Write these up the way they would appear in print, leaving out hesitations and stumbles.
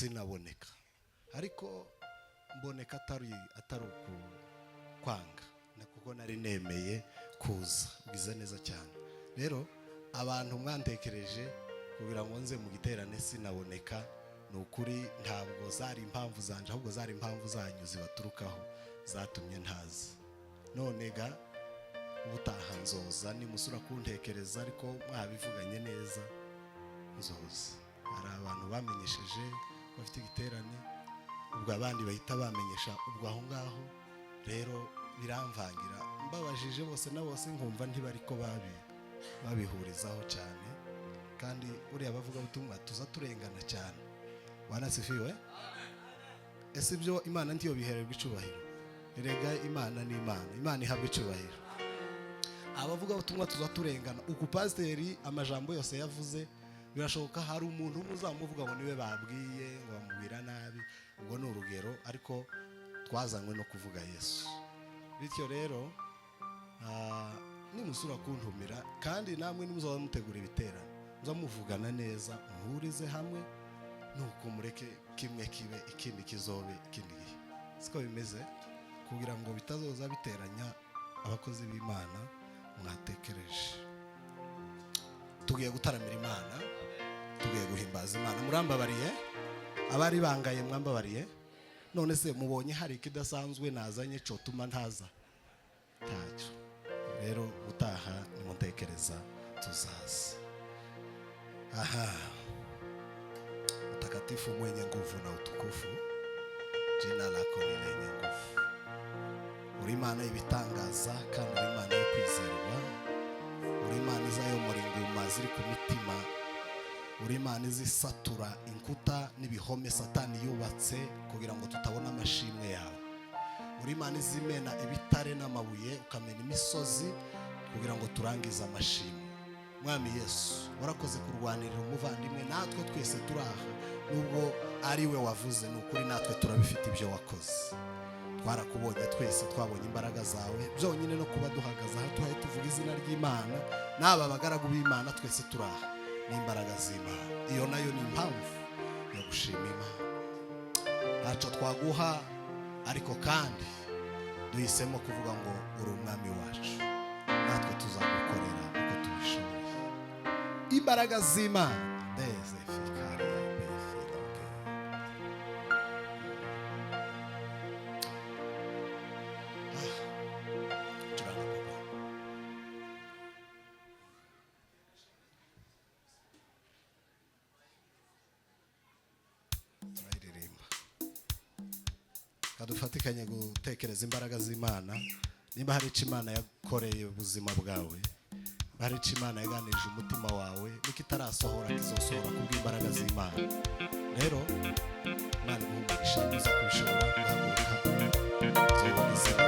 sinaboneka, ariko mboneka atari kwanga kuko nari nemeye kuza. Bize neza cyane. Rero abantu mwantekereje kugira ngo nze mu giterane sinaboneka, ni ukuri ntabwo zari impamvu zanje, ahubwo zari impamvu zanyu zibaturukaho zatumye ntazi. None ga ubutaha nzoza nimusura kuntekereza, ariko mwabivuganye neza nzoza. Hari abantu bamenyesheje bafite igiterane, ubwo abandi bahita bamenyesha ubwo aho ngaho. Rero biramvangira, mbabajije bose na bose nkumva ntibariko babihurizaho cyane, kandi uriya bavuga ubutumwa tuza turengana cyane. Wanasifiwe. Ese ibyo Imana ndiyo bihererwa icubahiro. Erega Imana ni Imana, Imana ihabwa icubahiro. Abavuga ubutumwa tuza turengana. Uku pasiteri amajambo yose yavuze, birashoboka hari umuntu muzamuvuga ngo niwe babwiye ngo bamubwira nabi, ubwo ni urugero, ariko twazanywe no kuvuga Yesu. Bityo rero nimusura kuntumira, kandi namwe nimuzaba mutegura ibiterane, muzamuvugana neza, muhurize hamwe, nuko mureke kimwe kibe ikindi kizobe ikindi gihe. Siko bimeze, kugira ngo bitazoza biteranya abakozi b'Imana mwatekereje. Tugiye gutaramira Imana, tugiye guhimbaza Imana. Murambabariye abari bangaye, mwambabariye. None se mubonye hari kidasanzwe nazanye cyo tuma ntaza? Ntacyo. Rero utaha nimutekereza tuzaza. Aha, mtakatifu mwenye nguvu na utukufu, jina lako ni lenye nguvu. Uri Imana ibitangaza, kandi uri Imana yo kwizerwa. Uri Imana izayomora inguma ziri ku mitima. Uri Imana izisatura inkuta n'ibihome Satani yubatse kugira ngo tutabona amashimwe yawe. Uri Imana izimena ibitare n'amabuye, ukamena imisozi kugira ngo turangize amashimwe. Mwami Yesu, warakoze kurwanirira umuvandimwe, natwe twese turaha, nubwo ari we wavuze, n'ukuri natwe turabifite ibyo wakoze. Twarakubonye twese, twabonye imbaraga zawe byonyine no kuba duhagaze aha tuhaye tuvuga izina ry'Imana, n'aba bagaragu b'Imana twese turaha n'imbaraga z'Imana. Iyo nayo ni impamvu yo gushima Imana. Ntacyo twaguha, ariko kandi duhisemo kuvuga ngo uri umwami wacu, natwe tuzagukorera uko tubishoboye. Imbaraga z'Imana kadufatikanye gutekereza imbaraga z'Imana. Niba hari icyo Imana yakoreye ubuzima bwawe, hari icyo Imana yaganirije umutima wawe, nikitarasohora kizosohora kubw'imbaraga z'Imana. Rero Imana iguhumurisha, uza kubishobora guhaguruka zobona izina.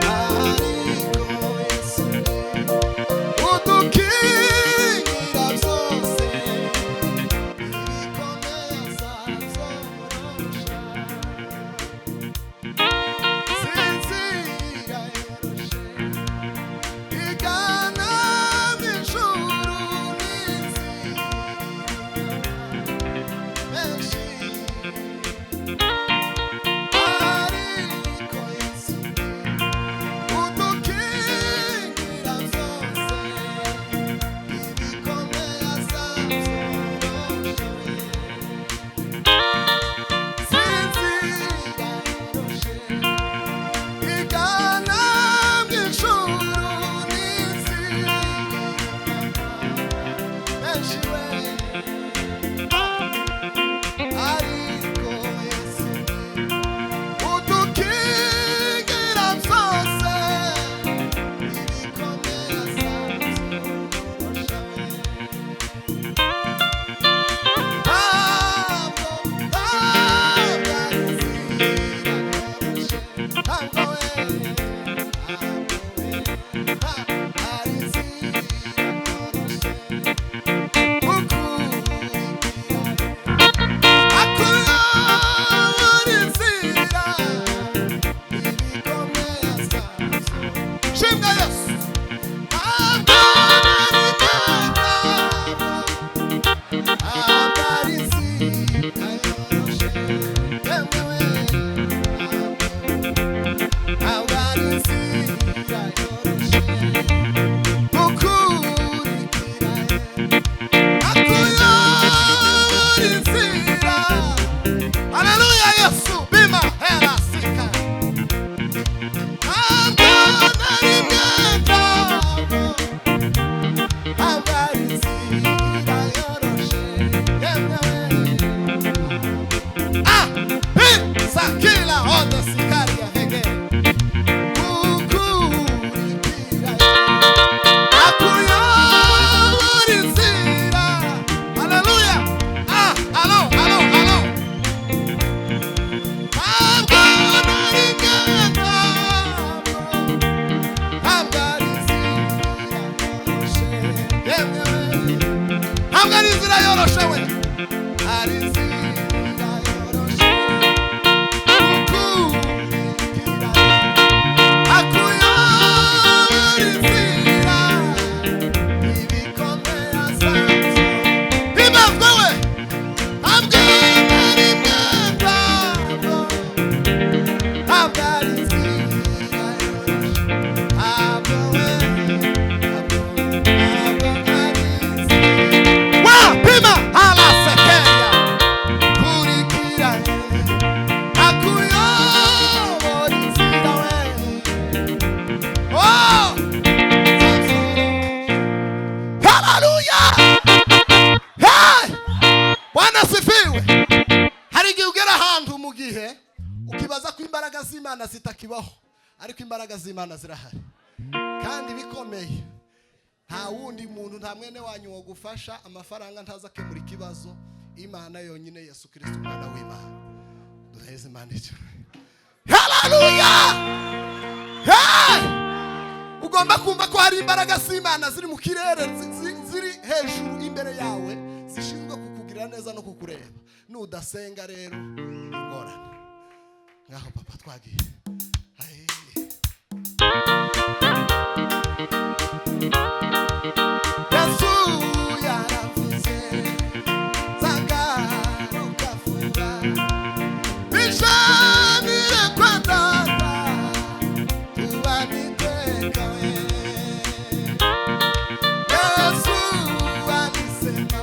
Ariko Yesu imbaraga z'Imana zitakibaho, ariko imbaraga z'Imana zirahari kandi bikomeye. Nta wundi muntu, nta mwene wanyu wo gufasha, amafaranga ntaza kemura ikibazo. Imana yonyine, Yesu Kristo umwana w'Imana. Duheze Imana icyo. Haleluya! Ugomba kumva ko hari imbaraga z'Imana ziri mu kirere, ziri hejuru imbere yawe, zishinzwe kukugirira neza no kukureba. Nudasenga rero ingorane. Ngaho papa twagiye. Yesu yaravuze zagaruka vuba, bishamire kwa data tubaniteka we. Yesu alisema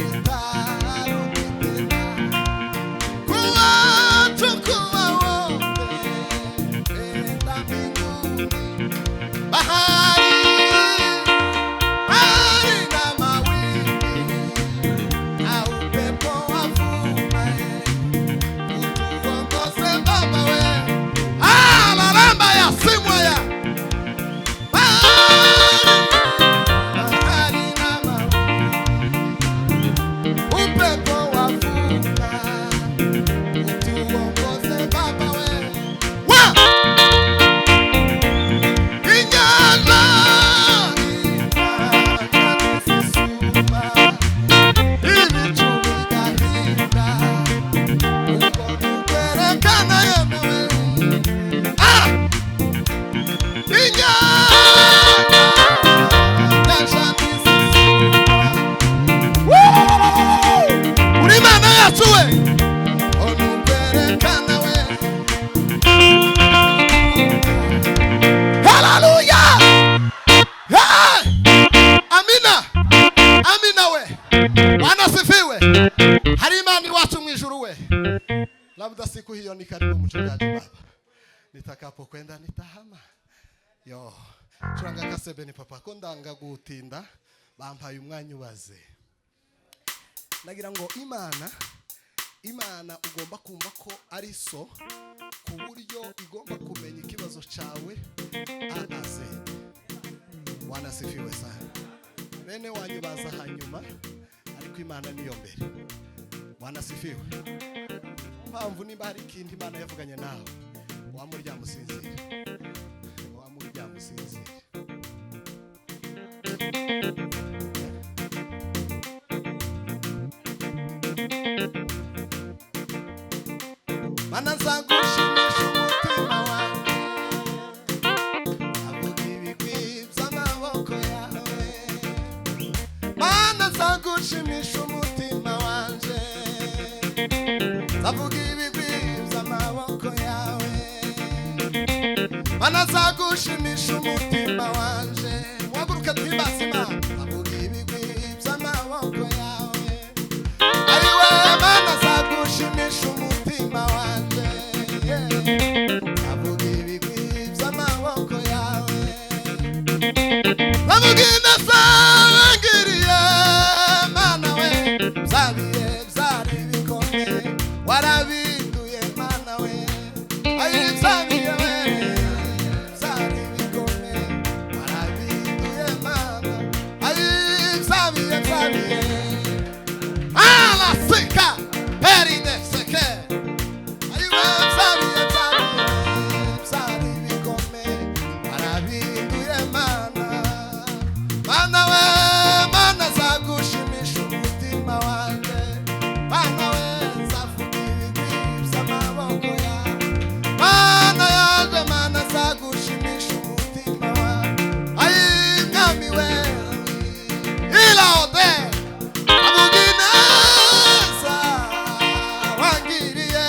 itaruditena kuwachukua wote enda mbinguni. Bahari na mawimbi na upepo wavumae utuongoze Baba we. Maramba ya simu ya bahari na mawimbi upepo wavuka utuongoze Baba we. Labda siku hiyo ni karibu mchungaji baba. Nitakapokwenda nitahama. Yo, churanga kasebeni papa ko ndanga gutinda bampaye umwanya ubaze. Nagira ngo Imana ugomba kumva ko ari so, ku buryo igomba kumenya ikibazo cyawe aze. Wanasifiwe sana. Bene wanyu baza hanyuma, ariko Imana niyo mbere. Wanasifiwe. Mpamvu nimba hari ikindi Imana yavuganye nawe, wamurya musinzira. Mana nzagushimisha umutima wanjye, avuga ibigwi by'amaboko yawe. Mana nzagushimisha umutima wanjye, avuga ibigwi by'amaboko yawe. Mana nzagushimisha umutima wanjye, muhaguruke twibase Imana. Avuga ibigwi by'amaboko yawe. Ariwe Mana nzagushimisha umutima wanjye, avuga ibigwi by'amaboko yawe. Avuga ineza wangiriye Mana we, byabiye byari bikomeye warabinduye Mana we. Ayi byabiye we byari bikomeye warabinduye Mana. Ayi byabiye ala sika peride seke. Ayi we byabiye byari bikomeye warabinduye Mana. Mana we, Mana zagushimisha umutima wanjye. Mana we zavuga ibigwi by'amaboko yawe. Mana yanjye, Mana zagushimisha umutima wanjye. Ayi mwami we ilaode avuga ineza wangiriye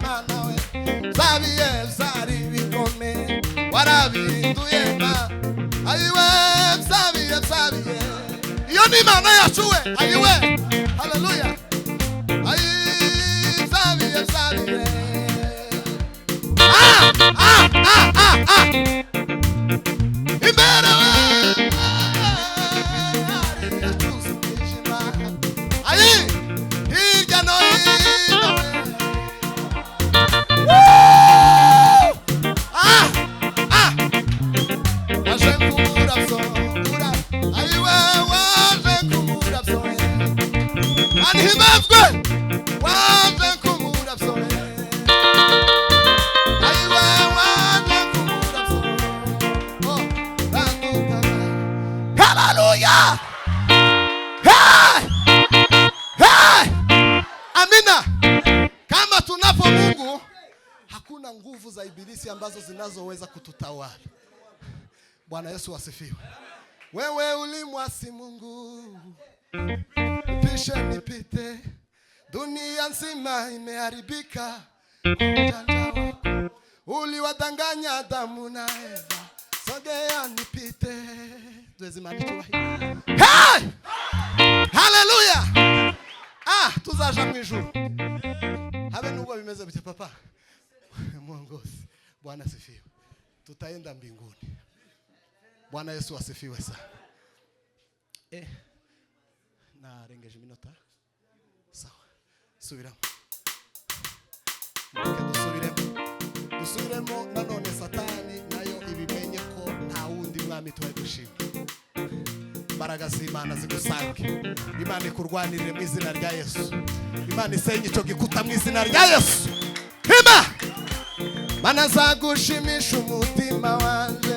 Mana we. Zabiye byari bikomeye warabinduye Mana. Ayi we byabiye iyo ni Imana yacu we. Ayi we haleluya. Ayi byabiye imbere we yatuzumijima. Ayi hirya no hino we hakuna nguvu za ibilisi ambazo zinazoweza kututawala. Bwana Yesu asifiwe. Wewe ulimwasi Mungu, pisha nipite, dunia nzima imeharibika kwa ujanja wako. Uliwadanganya Adamu na Eva, sogea nipite. Tuwezi maandiko hii. Hey! Haleluya! Tuzaja mu ijuru. Habe nubwo bimeze bite papa? Mwongozi. Bwana asifiwe. Tutaenda mbinguni. Bwana Yesu asifiwe sana. Narengeje iminota. Sawa. Subiramo. Dusubiremo nanone Satani nayo ibimenye ko nta wundi mwami tuwe gushima. Imbaraga z'Imana zigusange. Imana ikurwanirire mu izina rya Yesu. Imana isenye icyo gikuta mu izina rya Yesu. Hima! Mana zagushimisha umutima wanje.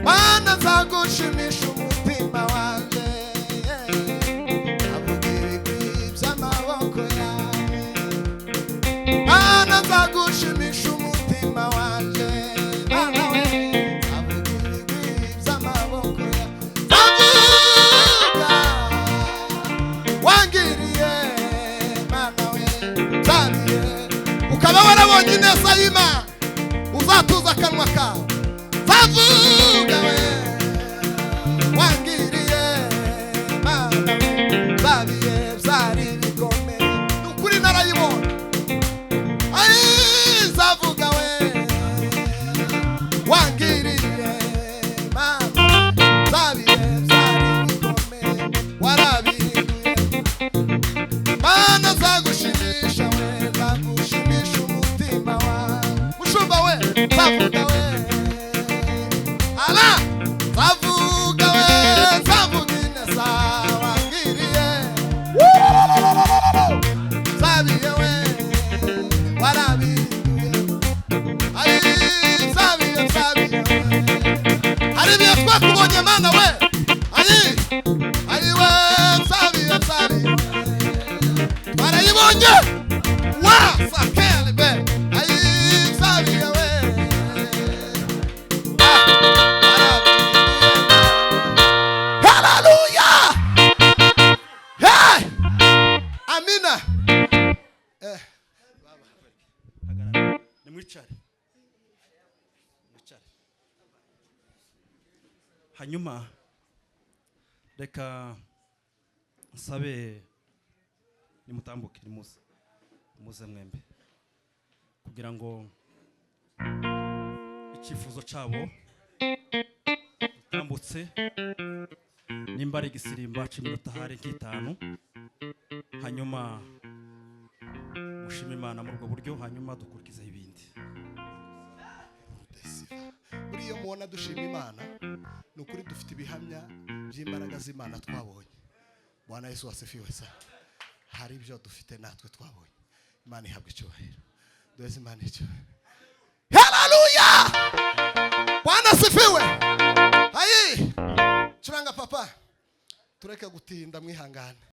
Mana zagushimisha umutima wanje. Mana zagushimisha umutima wanje. Mana we abugirigwi z'amaboko ya. Zavuga wangiriye Mana we zabiye. Ukaba warabonye ineza y'Imana uzatuza akanwa kawe. Zavuga we wangiriye Mana we zabiye zari bikomeye. Ukuri narayibona. Zavuga we wangiriye Mana zabiye zari bikomeye warabihinduye. Mana zagushimisha we zagushimisha umutima wawe. Mushumba we zavuga we zavuga we zavuga ineza wangiriye zabiye we warabihinduye. Zabiye hari ibihe twakubonye Mana we we zabiye barayibonye wa sakele be zabiye we hallelujah. Hey! Amina. Nimwicare. Hanyuma reka nsabe nimutambuke muze mwembe kugira ngo icyifuzo cyabo tambutse nimba ari igisirimba cy'iminota hari nk'itanu, hanyuma mushime Imana muri ubwo buryo, hanyuma dukurikiza ibindi. Uriyo mubona dushima Imana ni ukuri dufite ibihamya by'imbaraga z'Imana twabonye. Bwana Yesu asifiwe sana. Hari ibyo dufite natwe twabonye. Imana ihabwe icyubahiro. Duheze Imana icyubahiro. Hallelujah! Bwana asifiwe. Curanga papa tureke gutinda mwihangane.